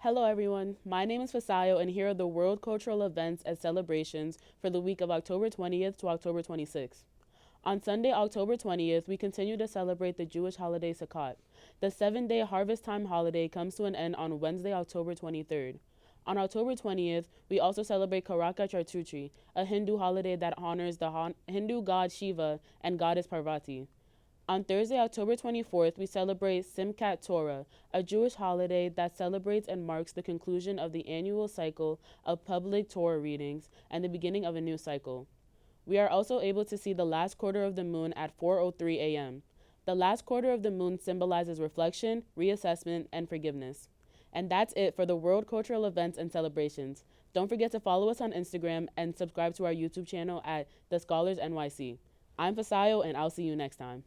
Hello everyone, my name is Fisayo and here are the world cultural events and celebrations for the week of October 20th to October 26th. On Sunday, October 20th, we continue to celebrate the Jewish holiday Sukkot. The 7-day harvest time holiday comes to an end on Wednesday, October 23rd. On October 20th, we also celebrate Karaka Chartutri, a Hindu holiday that honors the Hindu god Shiva and goddess Parvati. On Thursday, October 24th, we celebrate Simchat Torah, a Jewish holiday that celebrates and marks the conclusion of the annual cycle of public Torah readings and the beginning of a new cycle. We are also able to see the last quarter of the moon at 4:03 a.m. The last quarter of the moon symbolizes reflection, reassessment, and forgiveness. And that's it for the world cultural events and celebrations. Don't forget to follow us on Instagram and subscribe to our YouTube channel at The Scholars NYC. I'm Fisayo, and I'll see you next time.